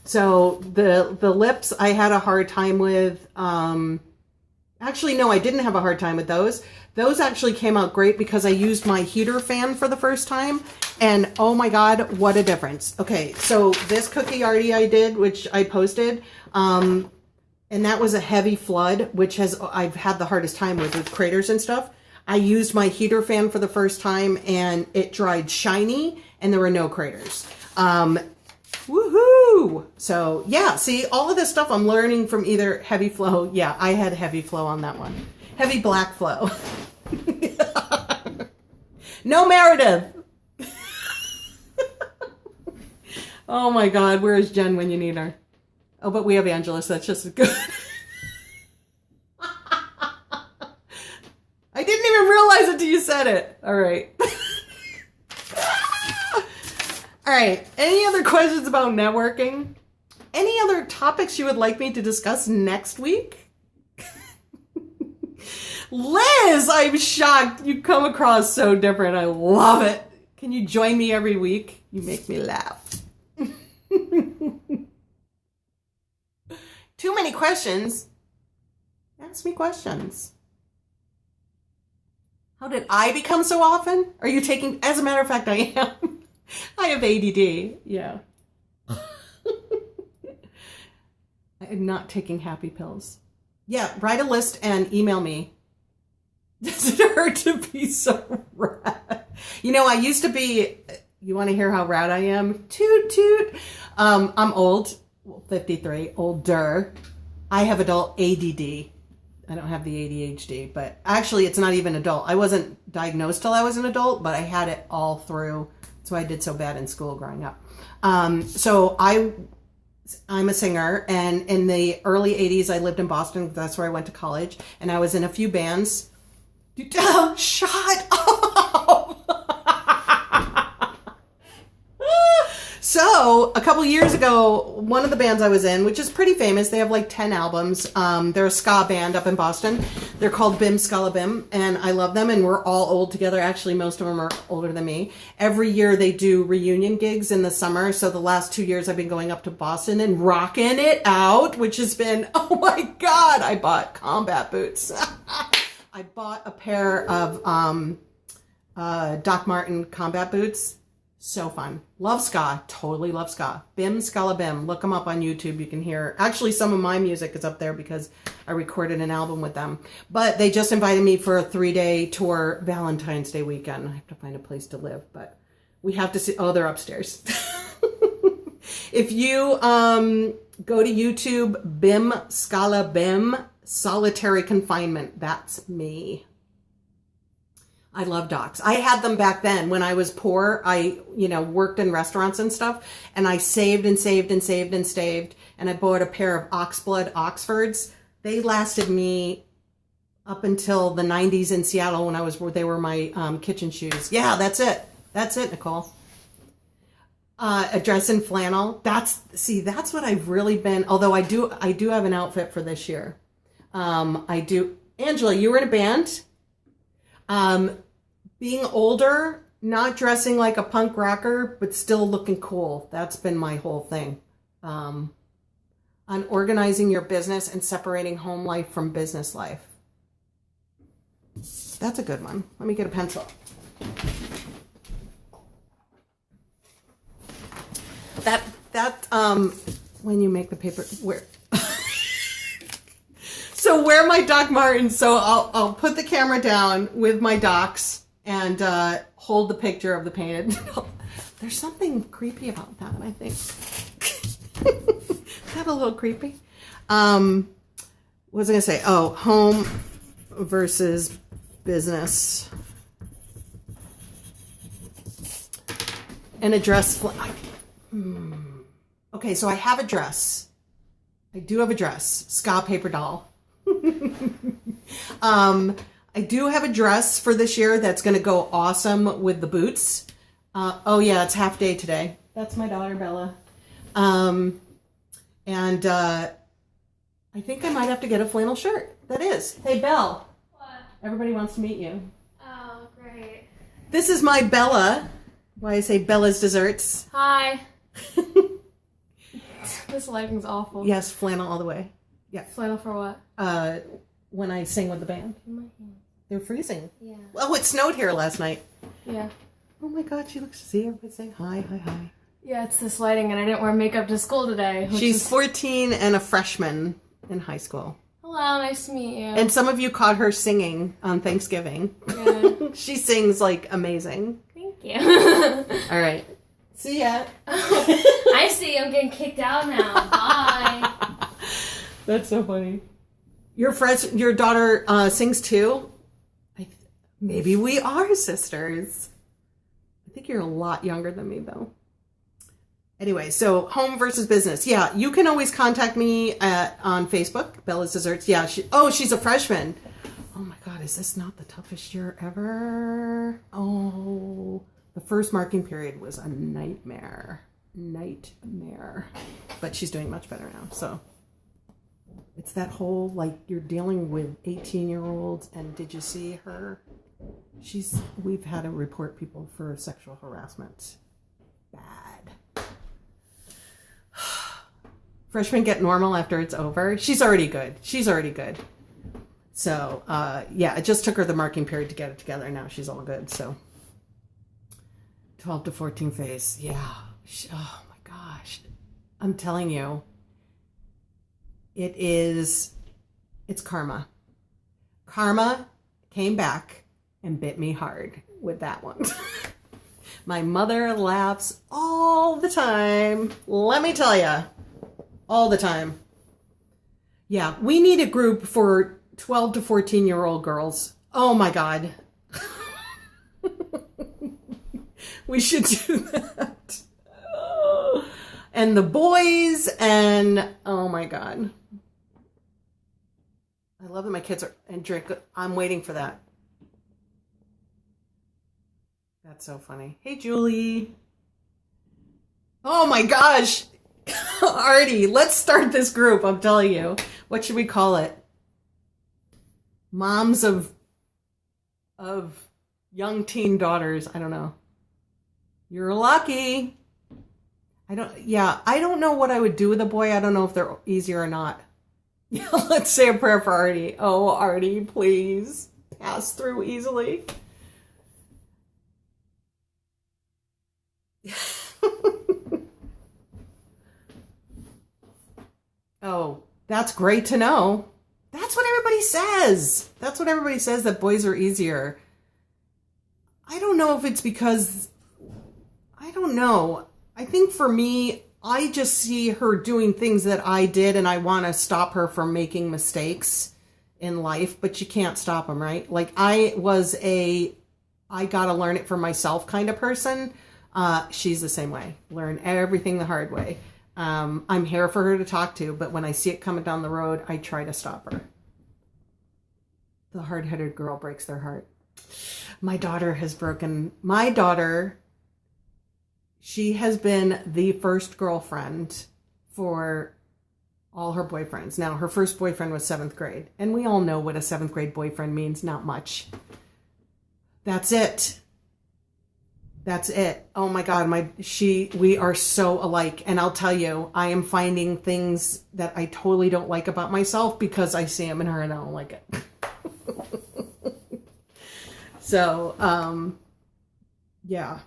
Speaker 1: So the lips I had a hard time with. Actually, no, I didn't have a hard time with those. Those actually came out great because I used my heater fan for the first time. And oh my God, what a difference. Okay, so this cookie Artie I did, which I posted, and that was a heavy flood, which I've had the hardest time with craters and stuff. I used my heater fan for the first time and it dried shiny and there were no craters. Woohoo! So yeah, see, all of this stuff I'm learning from either Heavy Flow. Yeah, I had Heavy Flow on that one. Heavy Black Flow. No Meredith. Oh my God, where is Jen when you need her? Oh, but we have Angela, so that's just as good. I didn't even realize it until you said it. All right. All right. Any other questions about networking? Any other topics you would like me to discuss next week? Liz, I'm shocked. You come across so different. I love it. Can you join me every week? You make me laugh. Too many questions. Ask me questions. How did I become so often? Are you taking, as a matter of fact, I am. I have ADD. Yeah. I am not taking happy pills. Yeah, write a list and email me. Does it hurt to be so rad? You know, I used to be, you want to hear how rad I am? Toot, toot. I'm old, 53, older. I have adult ADD. I don't have the ADHD, but actually it's not even adult. I wasn't diagnosed till I was an adult, but I had it all through. That's why I did so bad in school growing up. So I'm a singer, and in the early 80s, I lived in Boston. That's where I went to college, and I was in a few bands. Shut up! So, a couple years ago, one of the bands I was in, which is pretty famous, they have like 10 albums. They're a ska band up in Boston. They're called Bim Scala Bim, and I love them, and we're all old together. Actually, most of them are older than me. Every year they do reunion gigs in the summer, so the last 2 years I've been going up to Boston and rocking it out, which has been, oh my God, I bought combat boots. I bought a pair of Doc Marten combat boots. So fun. Love ska. Totally love ska. Bim Scala Bim. Look them up on YouTube. You can hear. Actually, some of my music is up there because I recorded an album with them. But they just invited me for a 3-day tour Valentine's Day weekend. I have to find a place to live, but we have to see. Oh, they're upstairs. If you go to YouTube, Bim Scala Bim, Solitary Confinement. That's me. I love docs. I had them back then when I was poor. I, worked in restaurants and stuff, and I saved and saved and saved and saved. And I bought a pair of Oxblood Oxfords. They lasted me up until the 90s in Seattle when they were my kitchen shoes. Yeah, that's it. That's it, Nicole. A dress in flannel. That's what I've really been. Although I do have an outfit for this year. I do. Angela, you were in a band. Being older, not dressing like a punk rocker, but still looking cool. That's been my whole thing. On organizing your business and separating home life from business life. That's a good one. Let me get a pencil. When you make the paper, where? So wear my Doc Martens. So I'll put the camera down with my docs and hold the picture of the painted. There's something creepy about that, I think. Is that a little creepy? What was I gonna say? Oh, home versus business. And a dress. Okay, so I have a dress. I do have a dress. Ska paper doll. I do have a dress for this year that's going to go awesome with the boots. Oh yeah, it's half day today. That's my daughter Bella. And I think I might have to get a flannel shirt. That is. Hey Belle.
Speaker 2: What?
Speaker 1: Everybody wants to meet you.
Speaker 2: Oh, great.
Speaker 1: This is my Bella. Why I say Bella's Desserts.
Speaker 2: Hi. This lighting's awful.
Speaker 1: Yes, flannel all the way. Yeah.
Speaker 2: Flannel for what?
Speaker 1: When I sing with the band.
Speaker 2: In my hand.
Speaker 1: They're freezing.
Speaker 2: Yeah.
Speaker 1: Oh, it snowed here last night.
Speaker 2: Yeah.
Speaker 1: Oh my God, she looks to see everybody say hi, hi, hi.
Speaker 2: Yeah, it's this lighting, and I didn't wear makeup to school today.
Speaker 1: She's 14 and a freshman in high school.
Speaker 2: Hello, nice to meet you.
Speaker 1: And some of you caught her singing on Thanksgiving.
Speaker 2: Yeah.
Speaker 1: She sings like amazing.
Speaker 2: Thank you.
Speaker 1: All right. See ya.
Speaker 2: I see. I'm getting kicked out now. Bye.
Speaker 1: That's so funny. Your daughter sings too? Maybe we are sisters. I think you're a lot younger than me though. Anyway, so home versus business. Yeah, you can always contact me on Facebook, Bella's Desserts. Yeah, she's a freshman. Oh my God, is this not the toughest year ever? Oh, the first marking period was a nightmare. But she's doing much better now, so It's that whole, like, you're dealing with 18-year-olds, and did you see her? We've had to report people for sexual harassment. Bad. Freshmen get normal after it's over. She's already good. So, yeah, it just took her the marking period to get it together. Now she's all good, so. 12 to 14 phase. Yeah. Oh, my gosh. I'm telling you. It's karma. Karma came back and bit me hard with that one. My mother laughs all the time. Let me tell you. All the time. Yeah, we need a group for 12 to 14-year-old girls. Oh my God. We should do that. And the boys, and oh my God. I love that my kids are and drink. I'm waiting for that. That's so funny. Hey, Julie. Oh my gosh. Artie, let's start this group. I'm telling you. What should we call it? Moms of young teen daughters. I don't know. You're lucky. I don't know what I would do with a boy. I don't know if they're easier or not. Yeah, let's say a prayer for Artie. Oh, Artie, please pass through easily. Oh, that's great to know. That's what everybody says. That boys are easier. I don't know if it's because, I don't know. I think for me, I just see her doing things that I did, and I want to stop her from making mistakes in life, but you can't stop them, right? Like, I got to learn it for myself kind of person. She's the same way. Learn everything the hard way. I'm here for her to talk to, but when I see it coming down the road, I try to stop her. The hard-headed girl breaks their heart. My daughter, she has been the first girlfriend for all her boyfriends. Now, her first boyfriend was 7th grade, and we all know what a 7th grade boyfriend means. Not much. That's it. Oh my God, we are so alike. And I'll tell you, I am finding things that I totally don't like about myself because I see them in her and I don't like it. So, yeah.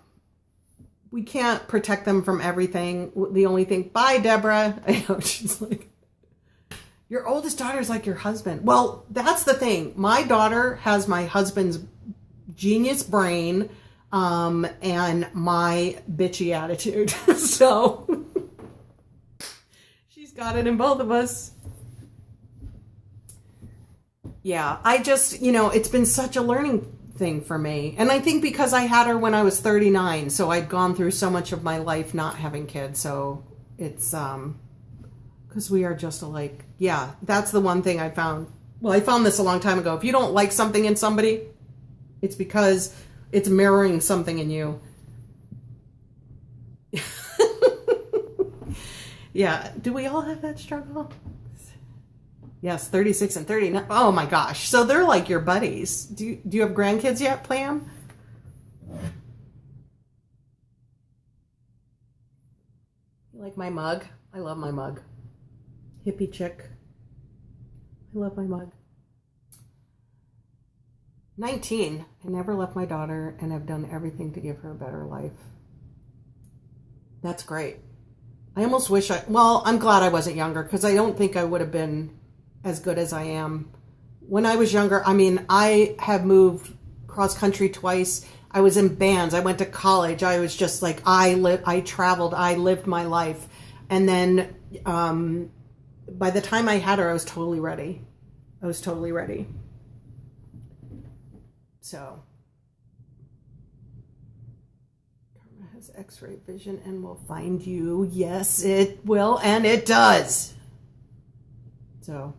Speaker 1: We can't protect them from everything. The only thing, bye, Deborah. I know, she's like, your oldest daughter's like your husband. Well, that's the thing. My daughter has my husband's genius brain, and my bitchy attitude. So she's got it in both of us. Yeah, I just, it's been such a learning thing for me. And I think because I had her when I was 39, so I'd gone through so much of my life not having kids. So it's, because we are just alike. Yeah, that's the one thing I found. Well, I found this a long time ago. If you don't like something in somebody, it's because it's mirroring something in you. Yeah. Do we all have that struggle? Yes, 36 and 39. Oh my gosh. So they're like your buddies. Do you have grandkids yet, Pam? You like my mug? I love my mug. Hippie chick. I love my mug. 19. I never left my daughter and have done everything to give her a better life. That's great. I almost wish I'm glad I wasn't younger because I don't think I would have been as good as I am. When I was younger, I have moved cross country twice. I was in bands. I went to college. I was just like, I traveled. I lived my life. And then by the time I had her, I was totally ready. So, Karma has X-ray vision and will find you. Yes, it will, and it does. So,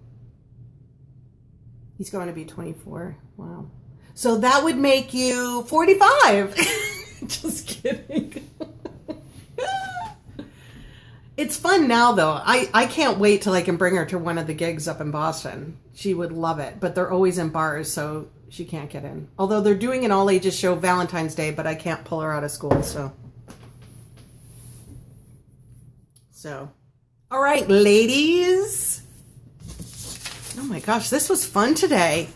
Speaker 1: he's going to be 24. Wow. So that would make you 45. Just kidding. It's fun now, though. I can't wait till I can bring her to one of the gigs up in Boston. She would love it, but they're always in bars, so she can't get in. Although they're doing an all-ages show Valentine's Day, but I can't pull her out of school, so. All right, ladies. Oh my gosh, this was fun today.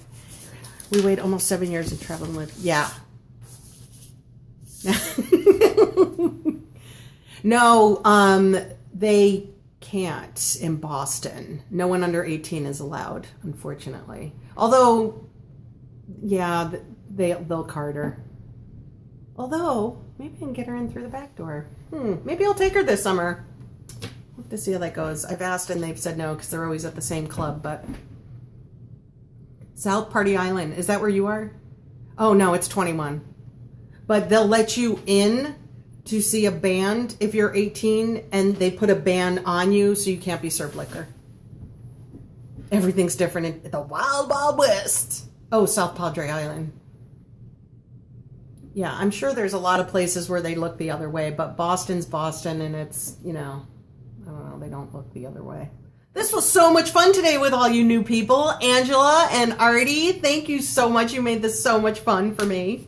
Speaker 1: We wait almost 7 years of traveling with, yeah. No, they can't in Boston. No one under 18 is allowed, unfortunately. Although, yeah, they'll card her. Although, maybe I can get her in through the back door. Maybe I'll take her this summer. We'll have to see how that goes. I've asked and they've said no because they're always at the same club, but... South Party Island, is that where you are? Oh, no, it's 21. But they'll let you in to see a band if you're 18, and they put a ban on you so you can't be served liquor. Everything's different in the Wild Wild West. Oh, South Padre Island. Yeah, I'm sure there's a lot of places where they look the other way, but Boston's Boston, and it's, you know, I don't know, they don't look the other way. This was so much fun today with all you new people. Angela and Artie, thank you so much. You made this so much fun for me.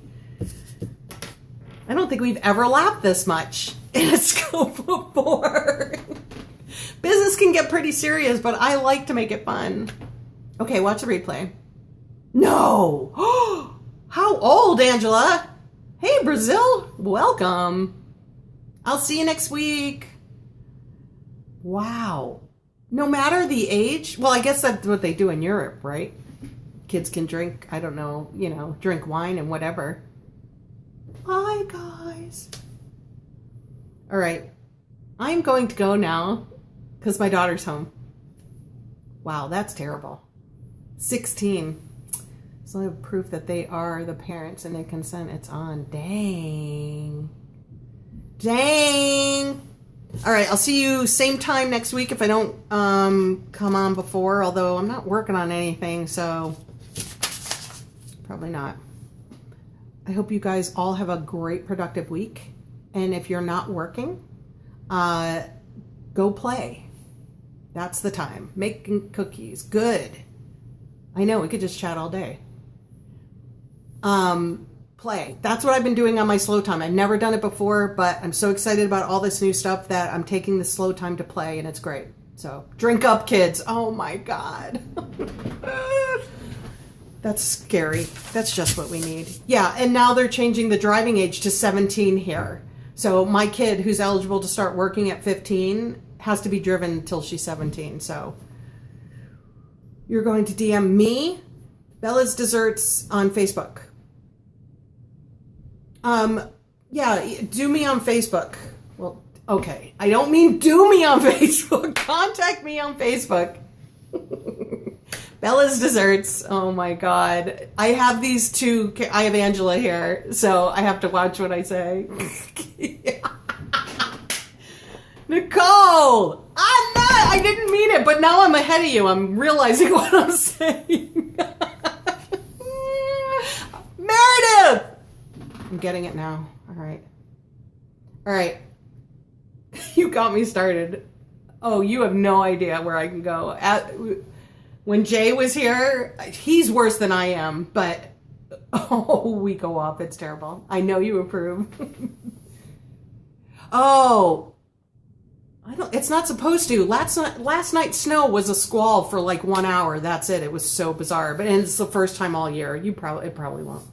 Speaker 1: I don't think we've ever laughed this much in a scope before. Business can get pretty serious, but I like to make it fun. Okay, watch the replay. No! How old, Angela? Hey, Brazil. Welcome. I'll see you next week. Wow. No matter the age, well, I guess that's what they do in Europe, right? Kids can drink, I don't know, you know, drink wine and whatever. Bye, guys. All right. I'm going to go now because my daughter's home. Wow, that's terrible. 16. So I have proof that they are the parents and they consent. It's on. Dang. Dang. All right, I'll see you same time next week if I don't come on before, although I'm not working on anything, so probably not. I hope you guys all have a great productive week. And if you're not working, go play. That's the time. Making cookies. Good. I know, we could just chat all day. Play. That's what I've been doing on my slow time. I've never done it before, but I'm so excited about all this new stuff that I'm taking the slow time to play, and it's great. So drink up, kids. Oh my God. That's scary. That's just what we need. Yeah, and now they're changing the driving age to 17 here. So my kid, who's eligible to start working at 15, has to be driven until she's 17. So you're going to DM me, Bella's Desserts, on Facebook. Yeah, do me on Facebook. Well, okay. I don't mean do me on Facebook. Contact me on Facebook. Bella's Desserts. Oh my God. I have these two. I have Angela here, so I have to watch what I say. Nicole! I didn't mean it, but now I'm ahead of you. I'm realizing what I'm saying. Meredith! I'm getting it now. All right. All right. You got me started. Oh, you have no idea where I can go. When Jay was here, he's worse than I am, but oh, we go off. It's terrible. I know you approve. Oh, it's not supposed to. Last night's snow was a squall for like 1 hour. That's it. It was so bizarre, but it's the first time all year. It probably won't.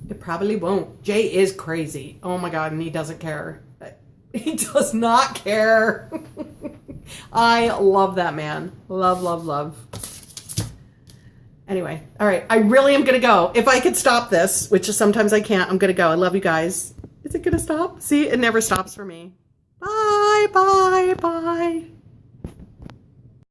Speaker 1: It probably won't. Jay is crazy. Oh my God, and he doesn't care. He does not care. I love that man. Love, love, love. Anyway, all right. I really am going to go. If I could stop this, which is sometimes I can't, I'm going to go. I love you guys. Is it going to stop? See, it never stops for me. Bye, bye, bye.